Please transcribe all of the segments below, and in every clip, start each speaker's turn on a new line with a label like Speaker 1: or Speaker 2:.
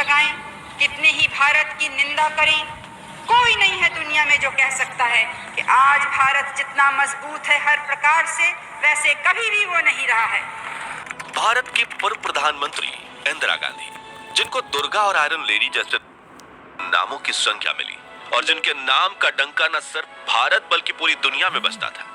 Speaker 1: लगाएं, कितने ही भारत की निंदा करें, कोई नहीं है दुनिया में जो कह सकता है कि आज भारत जितना मजबूत है हर प्रकार से, वैसे कभी भी वो नहीं रहा है।
Speaker 2: भारत की पूर्व प्रधानमंत्री इंदिरा गांधी, जिनको दुर्गा और आयरन लेडी जैसे नामों की संख्या मिली और जिनके नाम का डंका न सिर्फ भारत बल्कि पूरी दुनिया में बजता था,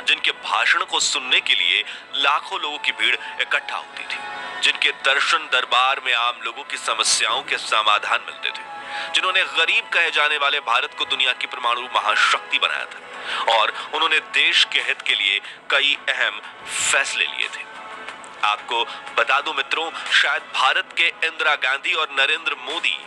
Speaker 2: जिनके भाषण को सुनने के लिए लाखों लोगों की भीड़ इकट्ठा होती थी, जिनके दर्शन दरबार में आम लोगों की समस्याओं के समाधान मिलते थे, जिन्होंने गरीब कहे जाने वाले भारत को दुनिया की परमाणु महाशक्ति बनाया था और उन्होंने देश के हित के लिए कई अहम फैसले लिए थे। आपको बता दूं मित्रों, शायद भारत के इंदिरा गांधी और नरेंद्र मोदी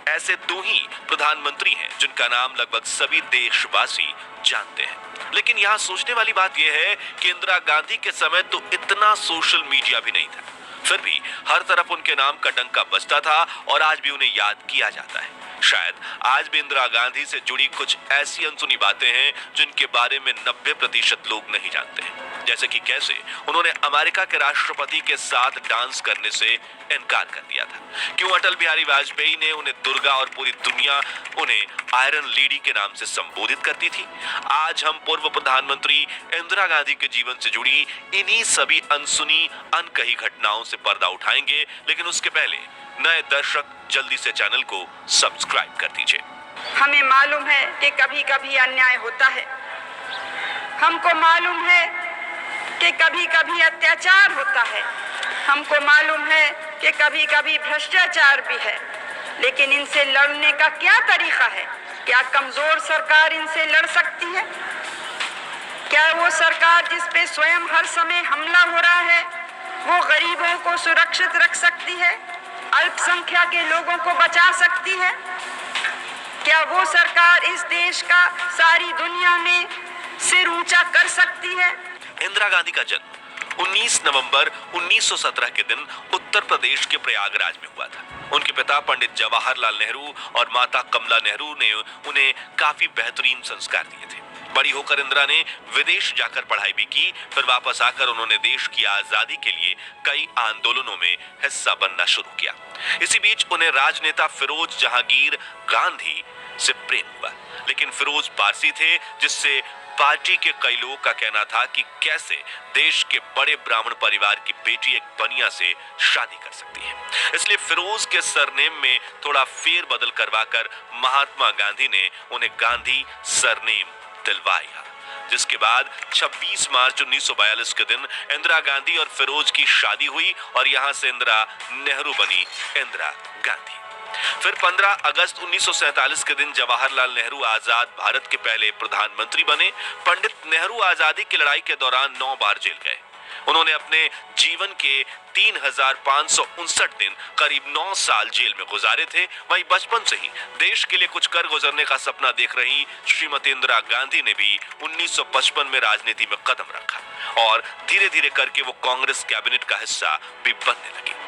Speaker 2: ऐसे दो ही प्रधानमंत्री हैं जिनका नाम लगभग सभी देशवासी जानते हैं। लेकिन यहाँ सोचने वाली बात यह है कि इंदिरा गांधी के समय तो इतना सोशल मीडिया भी नहीं था, फिर भी हर तरफ उनके नाम का डंका बजता था और आज भी उन्हें याद किया जाता है। शायद आज भी इंदिरा गांधी से जुड़ी कुछ ऐसी अनसुनी बातें हैं जिनके बारे में 90% लोग नहीं जानते हैं, जैसे कि कैसे उन्होंने अमेरिका के राष्ट्रपति के साथ डांस करने से इनकार कर दिया था, क्यों अटल बिहारी वाजपेयी ने उन्हें दुर्गा और पूरी दुनिया उन्हें आयरन लेडी के नाम से संबोधित करती थी। आज हम पूर्व प्रधानमंत्री इंदिरा गांधी के जीवन से जुड़ी इन्हीं सभी अनसुनी अनकही घटनाओं से पर्दा उठाएंगे, लेकिन उसके पहले नए दर्शक जल्दी से चैनल को सब्सक्राइब कर दीजिए।
Speaker 1: हमें मालूम है कि कभी कभी अन्याय होता है, हमको मालूम है कि कभी कभी अत्याचार होता है, हमको मालूम है कि कभी कभी भ्रष्टाचार भी है, लेकिन इनसे लड़ने का क्या तरीका है? क्या कमजोर सरकार इनसे लड़ सकती है? क्या वो सरकार जिस पे स्वयं हर समय हमला हो रहा है वो गरीबों को सुरक्षित रख सकती है, अल्पसंख्यक के लोगों को बचा सकती है? क्या वो सरकार इस देश का सारी दुनिया में सिर ऊंचा कर सकती है?
Speaker 2: इंदिरा गांधी का जन्म 19 नवंबर 1917 के दिन उत्तर प्रदेश के प्रयागराज में हुआ था। उनके पिता पंडित जवाहरलाल नेहरू और माता कमला नेहरू ने उन्हें काफी बेहतरीन संस्कार दिए थे। बड़ी होकर इंदिरा ने विदेश जाकर पढ़ाई भी की, फिर वापस आकर उन्होंने देश की आजादी के लिए कई आंदोलनों में हिस्सा बनना शुरू किया। इसी बीच उन्हें राजनेता फिरोज जहांगीर गांधी से प्रेम हुआ, लेकिन फिरोज पारसी थे, जिससे पार्टी के कई लोगों का कहना था कि कैसे देश के बड़े ब्राह्मण परिवार की बेटी एक बनिया से शादी कर सकती है। इसलिए फिरोज के सरनेम में थोड़ा फेर बदल करवाकर महात्मा गांधी ने उन्हें गांधी सरनेम दिलवाया, जिसके बाद 26 मार्च 1942 के दिन इंदिरा गांधी और फिरोज की शादी हुई और यहां से इंदिरा नेहरू बनी इंदिरा गांधी। फिर 15 अगस्त 1947 के दिन जवाहरलाल नेहरू आजाद भारत के पहले प्रधानमंत्री बने। पंडित नेहरू आजादी की लड़ाई के दौरान 9 बार जेल गए। उन्होंने अपने जीवन के 3559 दिन करीब 9 साल जेल में गुजारे थे। वहीं बचपन से ही देश के लिए कुछ कर गुजरने का सपना देख रही श्रीमती इंदिरा गांधी ने भी 1955 में राजनीति में कदम रखा और धीरे धीरे करके वो कांग्रेस कैबिनेट का हिस्सा भी बनने लगी।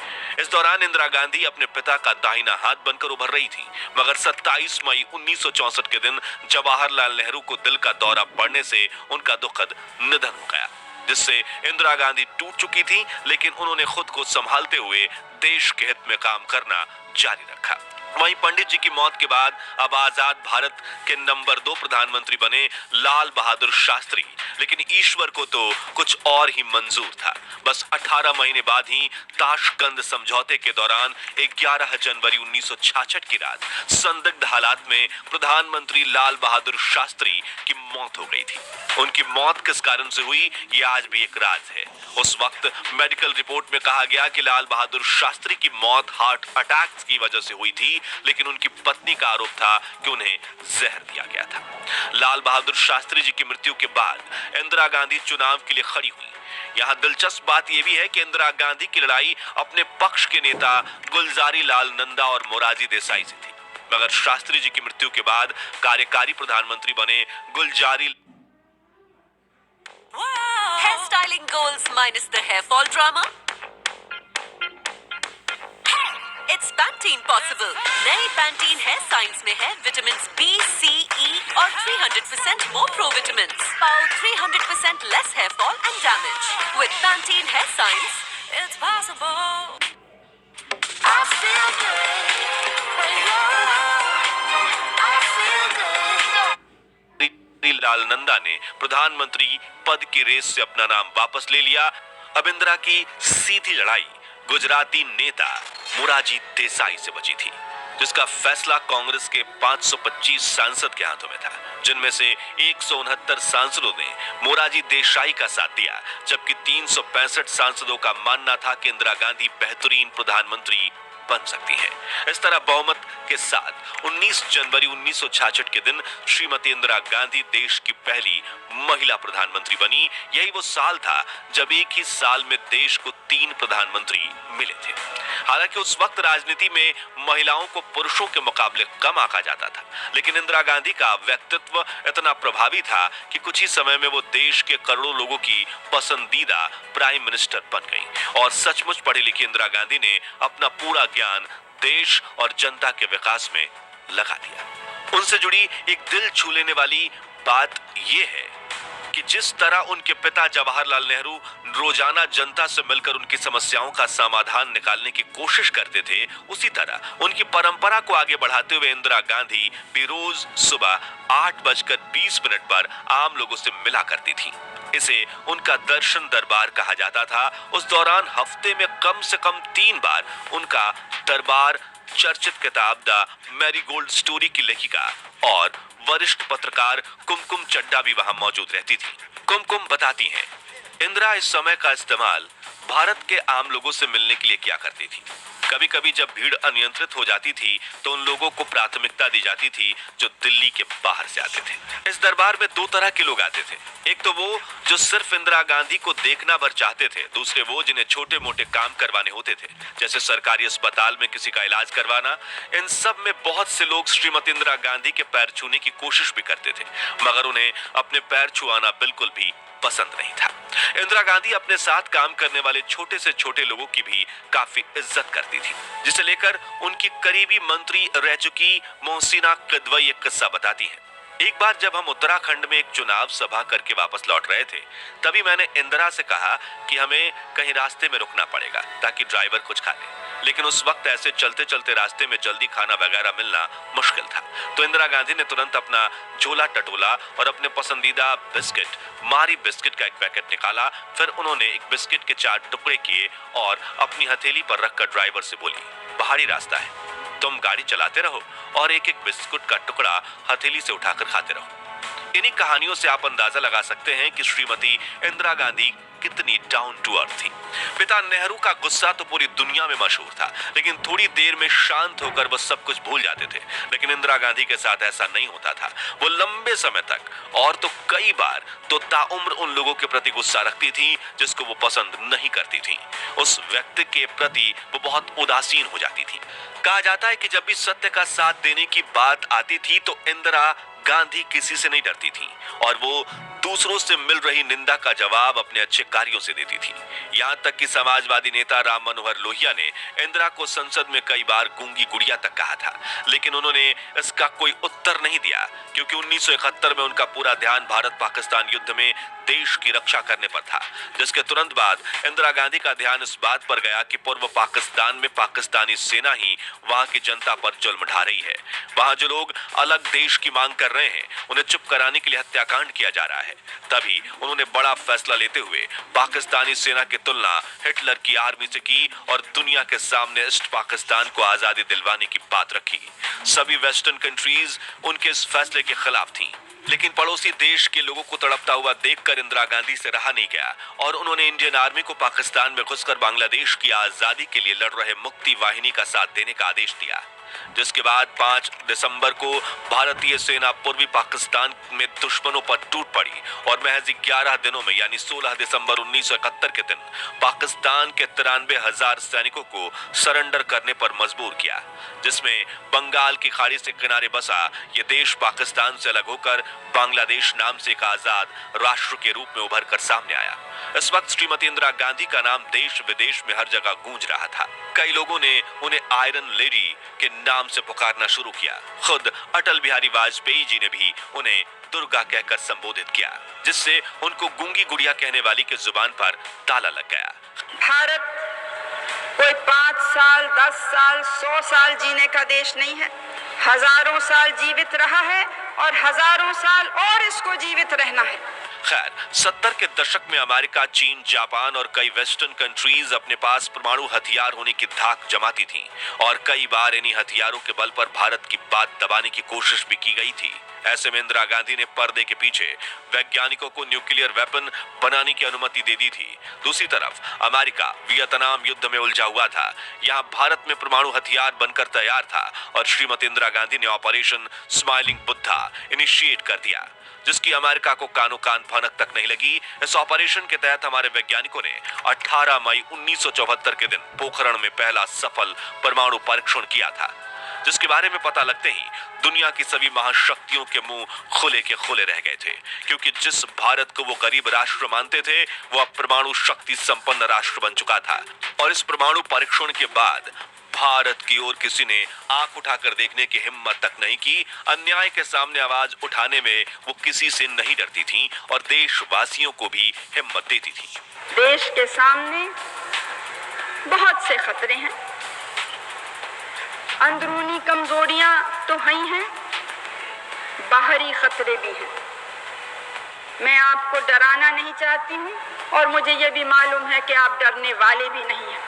Speaker 2: इस दौरान इंदिरा गांधी अपने पिता का दाहिना हाथ बनकर उभर रही थी, मगर 27 मई 1964 के दिन जवाहरलाल नेहरू को दिल का दौरा पड़ने से उनका दुखद निधन हो गया, जिससे इंदिरा गांधी टूट चुकी थी, लेकिन उन्होंने खुद को संभालते हुए देश के हित में काम करना जारी रखा। वहीं पंडित जी की मौत के बाद अब आजाद भारत के नंबर 2 प्रधानमंत्री बने लाल बहादुर शास्त्री, लेकिन ईश्वर को तो कुछ और ही मंजूर था। बस 18 महीने बाद ही ताशकंद समझौते के दौरान 11 जनवरी 1966 की रात संदिग्ध हालात में प्रधानमंत्री लाल बहादुर शास्त्री की मौत हो गई थी। उनकी मौत किस कारण से हुई, ये आज भी एक राज है। उस वक्त मेडिकल रिपोर्ट में कहा गया कि लाल बहादुर शास्त्री की मौत हार्ट अटैक की वजह से हुई थी, लेकिन उनकी पत्नी का आरोप था कि उन्हें जहर दिया गया था। लाल बहादुर शास्त्री जी की मृत्यु के बाद इंदिरा गांधी चुनाव के लिए खड़ी हुई। यहाँ दिलचस्प बात यह भी है कि इंदिरा गांधी की लड़ाई अपने पक्ष के नेता गुलजारी लाल नंदा और मोरारजी देसाई से थी, मगर शास्त्री जी की मृत्यु के बाद कार्यकारी प्रधानमंत्री बने Gulzari.
Speaker 3: Hair styling goals minus the hair fall drama. It's Pantene possible. नए Pantene Hair Science में है विटामिन्स B, C, E और 300% more pro vitamins. Power 300% less hair fall and damage. With Pantene Hair Science, it's possible. I feel good.
Speaker 2: Gopal Nanda ने प्रधानमंत्री पद की race से अपना नाम वापस ले लिया। अब इंदिरा की सीधी लड़ाई गुजराती नेता मोरारजी देसाई से बची थी, जिसका फैसला कांग्रेस के 525 सांसद के हाथों में था, जिनमें से 169 सांसदों ने मोरारजी देसाई का साथ दिया, जबकि 365 सांसदों का मानना था कि इंदिरा गांधी बेहतरीन प्रधानमंत्री बन सकती हैं। इस तरह बहुमत के साथ 19 जनवरी 1966 के दिन श्रीमती इंदिरा गांधी देश की पहली महिला प्रधानमंत्री बनी। यही वो साल था जब एक ही साल में देश को 3 प्रधानमंत्री मिले थे। हालांकि उस वक्त राजनीति में महिलाओं को पुरुषों के मुकाबले कम आंका जाता था, लेकिन इंदिरा गांधी का व्यक्तित्व इतना प्रभावी था कि कुछ ही समय में वो देश के करोड़ों लोगों की पसंदीदा प्राइम मिनिस्टर बन गई और सचमुच पढ़ी लिखी इंदिरा गांधी ने अपना पूरा ज्ञान देश और जनता के विकास में लगा दिया। उनसे जुड़ी एक दिल छू लेने वाली बात यह है कि जिस तरह उनके पिता जवाहरलाल नेहरू रोजाना जनता से मिलकर उनकी समस्याओं का समाधान निकालने की कोशिश करते थे, उसी तरह उनकी परंपरा को आगे बढ़ाते हुए इंदिरा गांधी भी रोज सुबह 8:20 पर आम लोगों से मिला करती थी। इसे उनका दर्शन दरबार कहा जाता था। उस दौरान हफ्ते में कम से कम 3 बार उनका दरबार चर्चित किताब द मैरीगोल्ड स्टोरी की लेखिका और वरिष्ठ पत्रकार कुमकुम चड्डा भी वहां मौजूद रहती थी। कुमकुम बताती हैं, इंदिरा इस समय का इस्तेमाल भारत के आम लोगों से मिलने के लिए किया करती थी। कभी कभी जब भीड़ अनियंत्रित हो जाती थी तो उन लोगों को प्राथमिकता दी जाती थी जो दिल्ली के बाहर से आते थे। इस दरबार में 2 तरह के लोग आते थे, एक तो वो जो सिर्फ इंदिरा गांधी को देखना भर चाहते थे, दूसरे वो जिन्हें छोटे मोटे काम करवाने होते थे, जैसे सरकारी अस्पताल में किसी का इलाज करवाना। इन सब में बहुत से लोग श्रीमती इंदिरा गांधी के पैर छूने की कोशिश भी करते थे, मगर उन्हें अपने पैर छुआना बिल्कुल भी पसंद नहीं था। इंदिरा गांधी अपने साथ काम करने वाले छोटे से छोटे लोगों की भी काफी इज्जत करती थी, जिसे लेकर उनकी करीबी मंत्री रह चुकी मोहसिना किदवई एक किस्सा बताती हैं। एक बार जब हम उत्तराखंड में एक चुनाव सभा करके वापस लौट रहे थे, तभी मैंने इंदिरा से कहा कि हमें कहीं रास्ते में रुकना पड़ेगा ताकि ड्राइवर कुछ खा ले, लेकिन उस वक्त ऐसे चलते चलते रास्ते में जल्दी खाना वगैरह मिलना मुश्किल था। तो इंदिरा गांधी ने तुरंत अपना झोला टटोला और अपने पसंदीदा बिस्किट मारी बिस्किट का एक पैकेट निकाला। फिर उन्होंने एक बिस्किट के 4 टुकड़े किए और अपनी हथेली पर रखकर ड्राइवर से बोली, बाहरी रास्ता है, तुम गाड़ी चलाते रहो और एक एक बिस्कुट का टुकड़ा हथेली से उठाकर खाते रहो। इन्हीं कहानियों से आप अंदाजा लगा सकते हैं कि श्रीमती इंदिरा गांधी कितनी डाउन टू अर्थ थी। पिता नेहरू का गुस्सा तो पूरी दुनिया में मशहूर था, लेकिन थोड़ी देर में शांत होकर वो सब कुछ भूल जाते थे। लेकिन इंदिरा गांधी के साथ ऐसा नहीं होता था। वो लंबे समय तक और तो कई बार तो ताउम्र उन लोगों के प्रति गुस्सा रखती थी जिसको वो पसंद नहीं करती थी। उस व्यक्ति के प्रति वो बहुत उदासीन हो जाती थी। कहा जाता है कि जब भी सत्य का साथ देने की बात आती थी तो इंदिरा गांधी किसी से नहीं डरती थी और वो दूसरों से मिल रही निंदा का जवाब अपने अच्छे कार्यों से देती थी। यहाँ तक कि समाजवादी नेता राम मनोहर लोहिया ने इंदिरा को संसद में कई बार गूंगी गुड़िया तक कहा था, लेकिन उन्होंने इसका कोई उत्तर नहीं दिया, क्योंकि 1971 में उनका पूरा ध्यान भारत पाकिस्तान युद्ध में देश की रक्षा करने पर था, जिसके तुरंत बाद इंदिरा गांधी का ध्यान इस बात पर गया कि पूर्व पाकिस्तान में पाकिस्तानी सेना ही वहां की जनता पर जुल्म ढा रही है। वहां जो लोग अलग देश की मांग कर रहे हैं उन्हें चुप कराने के लिए हत्याकांड किया जा रहा है। तभी उन्होंने बड़ा फैसला लेते हुए पाकिस्तानी सेना की तुलना हिटलर की आर्मी से की और दुनिया के सामने ईस्ट पाकिस्तान को आजादी दिलवाने की बात रखी। सभी वेस्टर्न कंट्रीज उनके इस फैसले के खिलाफ थीं, लेकिन पड़ोसी देश के लोगों को तड़पता हुआ देखकर इंदिरा गांधी से रहा नहीं गया और उन्होंने इंडियन आर्मी को पाकिस्तान में घुसकर बांग्लादेश की आजादी के लिए लड़ रहे मुक्ति वाहिनी का साथ देने का आदेश दिया, जिसके बाद 5 दिसंबर को भारतीय सेना पूर्वी पाकिस्तान में दुश्मनों पर टूट पड़ी और महज 11 दिनों में यानी 16 दिसंबर 1971 के दिन पाकिस्तान के 93,000 सैनिकों को सरेंडर करने पर मजबूर किया, जिसमें बंगाल की खाड़ी से किनारे बसा ये देश पाकिस्तान से अलग होकर बांग्लादेश नाम से एक आजाद राष्ट्र के रूप में उभर कर सामने आया। इस वक्त श्रीमती इंदिरा गांधी का नाम देश विदेश में हर जगह गूंज रहा था। कई लोगों ने उन्हें आयरन लेडी के नाम से पुकारना शुरू किया। खुद अटल बिहारी वाजपेयी जी ने भी उन्हें दुर्गा कहकर संबोधित किया, जिससे उनको गूंगी गुड़िया कहने वाली की जुबान पर ताला लग गया।
Speaker 1: भारत कोई 5 साल, 10 साल, 100 साल जीने का देश नहीं है। हजारों साल जीवित रहा है और हजारों साल और इसको जीवित रहना है।
Speaker 2: खैर 70 के दशक में अमेरिका, चीन, जापान और कई वेस्टर्न कंट्रीज अपने पास परमाणु हथियार होने की धाक जमाती थीं और कई बार इन्हीं हथियारों के बल पर भारत की बात दबाने की कोशिश भी की गई थी। ऐसे में इंदिरा गांधी ने पर्दे के पीछे वैज्ञानिकों को न्यूक्लियर वेपन बनाने की अनुमति दे दी थी। दूसरी तरफ अमेरिका वियतनाम युद्ध में उलझा हुआ था। यहाँ भारत में परमाणु हथियार बनकर तैयार था और श्रीमती इंदिरा गांधी ने ऑपरेशन स्माइलिंग बुद्धा इनिशिएट कर दिया, जिसकी अमेरिका को कानो कान भनक तक नहीं लगी। इस ऑपरेशन के तहत हमारे वैज्ञानिकों ने 18 मई 1974 के दिन पोखरण में पहला सफल परमाणु परीक्षण किया था, जिसके बारे में पता लगते ही दुनिया की सभी महाशक्तियों के मुंह खुले के खुले रह गए थे, क्योंकि जिस भारत को वो गरीब राष्ट्र मानते थे वो अब परमाणु शक्ति संपन्न राष्ट्र बन चुका था। और इस परमाणु परीक्षण के बाद भारत की ओर किसी ने आंख उठाकर देखने की हिम्मत तक नहीं की। अन्याय के सामने आवाज उठाने में वो किसी से नहीं डरती थी और देशवासियों को भी हिम्मत देती थी।
Speaker 1: देश के सामने बहुत से खतरे हैं, अंदरूनी कमजोरियां तो हैं हैं, बाहरी खतरे भी हैं। मैं आपको डराना नहीं चाहती हूं और मुझे ये भी मालूम है कि आप डरने वाले भी नहीं हैं।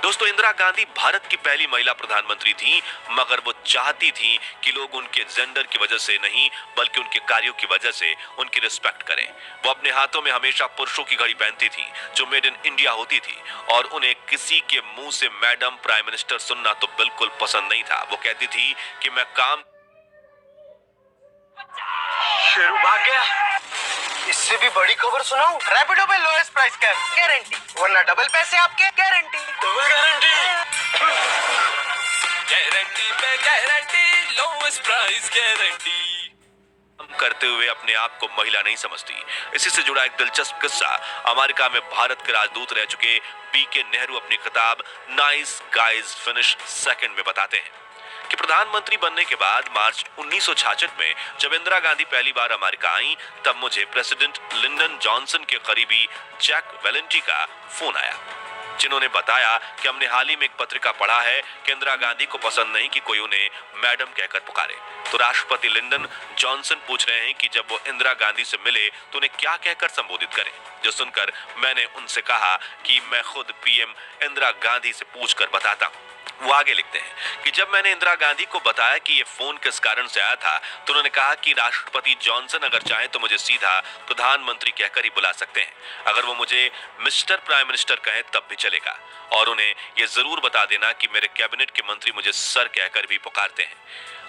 Speaker 2: दोस्तों, इंदिरा गांधी भारत की पहली महिला प्रधानमंत्री थी, मगर वो चाहती थी कि लोग उनके जेंडर की वजह से नहीं बल्कि उनके कार्यों की वजह से उनकी रिस्पेक्ट करें। वो अपने हाथों में हमेशा पुरुषों की घड़ी पहनती थी जो मेड इन इंडिया होती थी और उन्हें किसी के मुंह से मैडम प्राइम मिनिस्टर सुनना तो बिल्कुल पसंद नहीं था। वो कहती थी कि मैं काम
Speaker 4: शेरू भाग गया। इससे भी बड़ी खबर सुनाऊं? रैपिडो पे लोएस्ट प्राइस कैप गारंटी, वरना डबल पैसे आपके गारंटी। डबल गारंटी,
Speaker 2: गारंटी पे गारंटी, लोएस्ट प्राइस गारंटी। करते हुए अपने आप को महिला नहीं समझती। इसी से जुड़ा एक दिलचस्प किस्सा अमेरिका में भारत के राजदूत रह चुके बीके नेहरू अपनी किताब नाइस गाइज फिनिश सेकंड में बताते हैं कि प्रधानमंत्री बनने के बाद मार्च 1966 में जब इंदिरा गांधी पहली बार अमेरिका आई, तब मुझे प्रेसिडेंट लिंडन जॉनसन के करीबी जैक वेलेंटी का फोन आया, जिन्होंने बताया कि हमने हाल ही में एक पत्रिका पढ़ा है कि इंदिरा गांधी को पसंद नहीं कि कोई उन्हें मैडम कहकर पुकारे। तो राष्ट्रपति लिंडन जॉनसन पूछ रहे हैं कि जब वो इंदिरा गांधी से मिले तो उन्हें क्या कहकर संबोधित करें। जो सुनकर मैंने उनसे कहा कि मैं खुद पीएम इंदिरा गांधी से पूछकर बताता हूँ। वो आगे लिखते हैं कि जब मैंने इंदिरा गांधी को बताया कि ये फोन किस कारण से आया था तो उन्होंने कहा कि राष्ट्रपति जॉनसन अगर चाहे तो मुझे सीधा प्रधानमंत्री कहकर ही बुला सकते हैं, अगर वो मुझे मिस्टर प्राइम मिनिस्टर कहें तब भी चलेगा, और उन्हें ये जरूर बता देना कि मेरे कैबिनेट के मंत्री मुझे सर कहकर भी पुकारते हैं।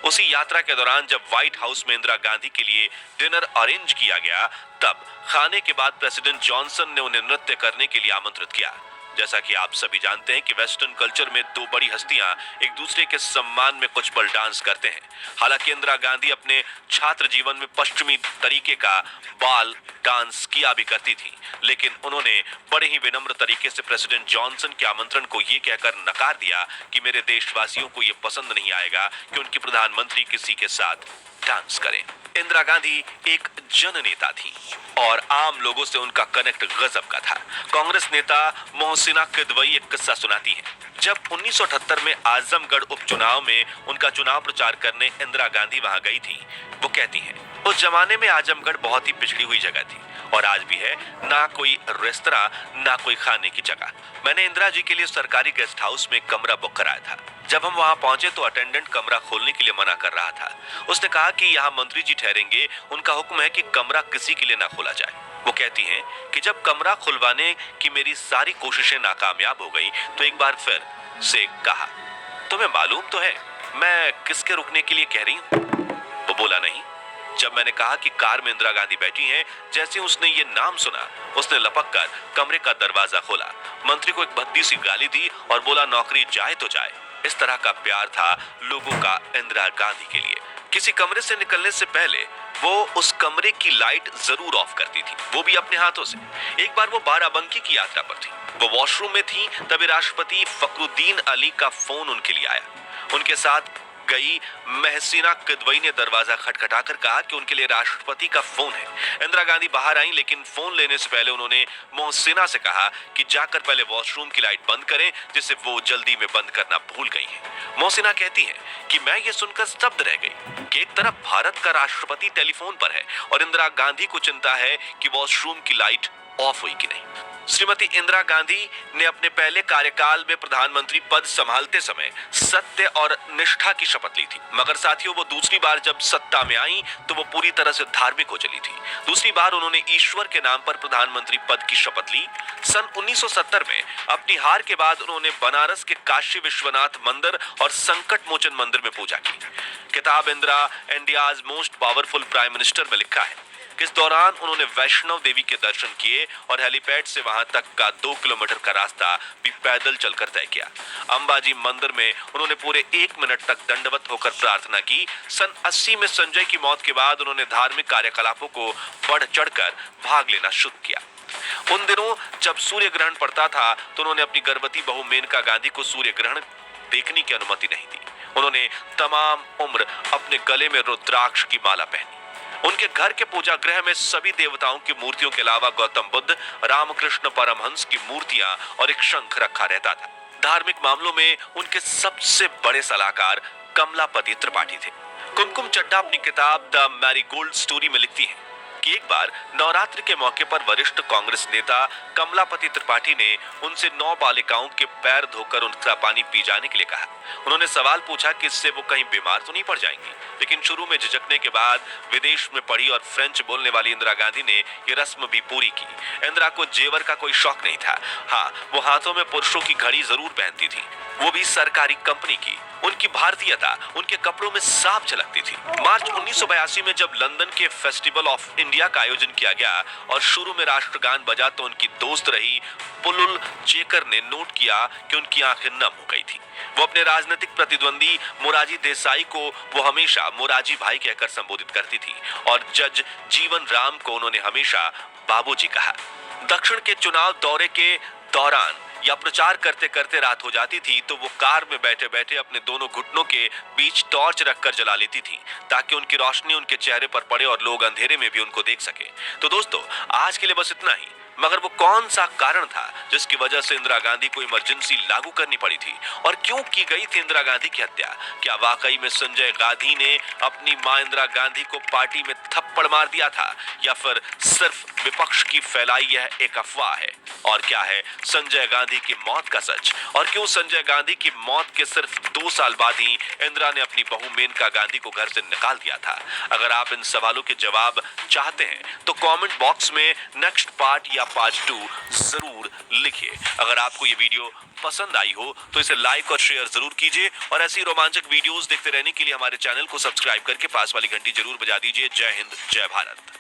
Speaker 2: उसी यात्रा के दौरान जब व्हाइट हाउस में इंदिरा गांधी के लिए डिनर अरेंज किया गया, तब खाने के बाद प्रेसिडेंट जॉनसन ने उन्हें नृत्य करने के लिए आमंत्रित किया। जैसा कि आप सभी जानते हैं कि वेस्टर्न कल्चर में दो बड़ी हस्तियां एक दूसरे के सम्मान में कुछ पल डांस करते हैं। हालांकि इंदिरा गांधी अपने छात्र जीवन में पश्चिमी तरीके का बाल डांस किया भी करती थी, लेकिन उन्होंने बड़े ही विनम्र तरीके से प्रेसिडेंट जॉनसन के आमंत्रण को ये कहकर नकार दिया कि मेरे देशवासियों को ये पसंद नहीं आएगा कि उनकी प्रधानमंत्री किसी के साथ डांस करें। इंदिरा गांधी एक जननेता थी और आम लोगों से उनका कनेक्ट गजब का था। कांग्रेस नेता मोहसिना किदवई एक किस्सा सुनाती हैं। जब 1978 में आजमगढ़ उपचुनाव में उनका चुनाव प्रचार करने इंदिरा गांधी वहां गई थी, वो कहती हैं, उस जमाने में आजमगढ़ बहुत ही पिछड़ी हुई जगह थी और आज भी है, ना कोई रेस्तरां ना कोई खाने की जगह। मैंने इंदिरा जी के लिए सरकारी गेस्ट हाउस में कमरा बुक कराया था। जब हम वहां पहुंचे तो अटेंडेंट कमरा खोलने के लिए मना कर रहा था। उसने कहा कि यहाँ मंत्री जी ठहरेंगे, उनका हुक्म है कि कमरा किसी के लिए ना खोला जाए। वो कहती हैं कि जब कमरा खुलवाने की मेरी सारी कोशिशें नाकामयाब हो गई तो एक बार फिर से कहा, तुम्हें मालूम तो है मैं किसके रुकने के लिए कह रही हूँ? वो बोला नहीं। जब मैंने कहा कि कार में इंदिरा गांधी बैठी हैं, जैसे उसने ये नाम सुना उसने लपक कर कमरे का दरवाजा खोला, मंत्री को एक भद्दी सी गाली दी और बोला नौकरी जाए तो जाए। इस तरह का प्यार था लोगों का इंदिरा गांधी के लिए। किसी कमरे से निकलने से पहले वो उस कमरे की लाइट जरूर ऑफ करती थी, वो भी अपने हाथों से। एक बार वो बाराबंकी की यात्रा पर थी, वो वॉशरूम में थी, तभी राष्ट्रपति फखरुद्दीन अली का फोन उनके लिए आया। उनके साथ गई महसीना किदवई ने दरवाजा खटखटाकर कहा कि उनके लिए राष्ट्रपति का फोन है। इंदिरा गांधी बाहर आई, लेकिन फोन लेने से पहले उन्होंने मोहसिना से कहा कि जाकर पहले वॉशरूम की लाइट बंद करें, जिसे वो जल्दी में बंद करना भूल गई हैं। मोहसिना कहती हैं कि मैं ये सुनकर स्तब्ध रह गई कि एक तरफ भारत का राष्ट्रपति टेलीफोन पर है और इंदिरा गांधी को चिंता है कि वॉशरूम की लाइट ऑफ हुई कि नहीं। श्रीमती इंदिरा गांधी ने अपने पहले कार्यकाल में प्रधानमंत्री पद संभालते समय सत्य और निष्ठा की शपथ ली थी, मगर साथियों वो दूसरी बार जब सत्ता में आई तो वो पूरी तरह से धार्मिक हो चली थी। दूसरी बार उन्होंने ईश्वर के नाम पर प्रधानमंत्री पद की शपथ ली। सन 1970 में अपनी हार के बाद उन्होंने बनारस के काशी विश्वनाथ मंदिर और संकट मोचन मंदिर में पूजा की। किताब Indira India's most powerful prime minister में लिखा है कि इस दौरान उन्होंने वैष्णव देवी के दर्शन किए और हेलीपैड से वहां तक का 2 किलोमीटर का रास्ता भी पैदल चलकर तय किया। अंबाजी मंदिर में उन्होंने पूरे 1 मिनट तक दंडवत होकर प्रार्थना की। सन 80 में संजय की मौत के बाद उन्होंने धार्मिक कार्यकलापों को बढ़ चढ़कर भाग लेना शुरू किया। उन दिनों जब सूर्य ग्रहण पड़ता था तो उन्होंने अपनी गर्भवती बहू मेनका गांधी को सूर्य ग्रहण देखने की अनुमति नहीं दी। उन्होंने तमाम उम्र अपने गले में रुद्राक्ष की माला पहनी। उनके घर के पूजा गृह में सभी देवताओं की मूर्तियों के अलावा गौतम बुद्ध, रामकृष्ण परमहंस की मूर्तियां और एक शंख रखा रहता था। धार्मिक मामलों में उनके सबसे बड़े सलाहकार कमलापति त्रिपाठी थे। कुमकुम चड्ढा अपनी किताब द मैरीगोल्ड स्टोरी में लिखती है कि एक बार नवरात्रि के मौके पर वरिष्ठ कांग्रेस नेता कमलापति त्रिपाठी ने उनसे 9 बालिकाओं के पैर धोकर उनका पानी पी जाने के लिए कहा। उन्होंने सवाल पूछा कि इससे वो कहीं बीमार तो नहीं पड़ जाएंगी, लेकिन शुरू में झिझकने के बाद विदेश में पढ़ी और फ्रेंच बोलने वाली इंदिरा गांधी ने ये रस्म भी पूरी की। इंदिरा को जेवर का कोई शौक नहीं था। हाँ, वो हाथों में पुरुषों की घड़ी जरूर पहनती थी, वो भी सरकारी कंपनी की। उनकी भारतीयता उनके कपड़ों में साफ झलकती थी। मार्च 1982 में जब लंदन के फेस्टिवल ऑफ इंडिया का आयोजन किया गया और शुरू में राष्ट्रगान बजा तो उनकी दोस्त रही पुलुल चेकर ने नोट किया कि उनकी आंखें नम हो गई थी। वो अपने राजनीतिक प्रतिद्वंदी मोरारजी देसाई को वो हमेशा मोरारजी भाई कहकर संबोधित करती थी और जज जीवन राम को उन्होंने हमेशा बाबूजी कहा। दक्षिण के चुनाव दौरे के दौरान या प्रचार करते करते रात हो जाती थी तो वो कार में बैठे बैठे अपने दोनों घुटनों के बीच टॉर्च रखकर जला लेती थी ताकि उनकी रोशनी उनके चेहरे पर पड़े और लोग अंधेरे में भी उनको देख सके। तो दोस्तों, आज के लिए बस इतना ही। मगर वो कौन सा कारण था जिसकी वजह से इंदिरा गांधी को इमरजेंसी लागू करनी पड़ी थी और क्यों की गई थी इंदिरा गांधी की हत्या? क्या वाकई में संजय गांधी ने अपनी मां इंदिरा गांधी को पार्टी में थप्पड़ मार दिया था या फिर सिर्फ विपक्ष की फैलाई यह एक अफवाह है? और क्या है संजय गांधी की मौत का सच? और क्यों संजय गांधी की मौत के सिर्फ 2 साल बाद ही इंदिरा ने अपनी बहू मेनका गांधी को घर से निकाल दिया था? अगर आप इन सवालों के जवाब चाहते हैं तो कमेंट बॉक्स में नेक्स्ट पार्ट या पार्ट 2 जरूर लिखिए। अगर आपको ये वीडियो पसंद आई हो तो इसे लाइक और शेयर जरूर कीजिए और ऐसी रोमांचक वीडियोस देखते रहने के लिए हमारे चैनल को सब्सक्राइब करके पास वाली घंटी जरूर बजा दीजिए। जय हिंद, जय भारत।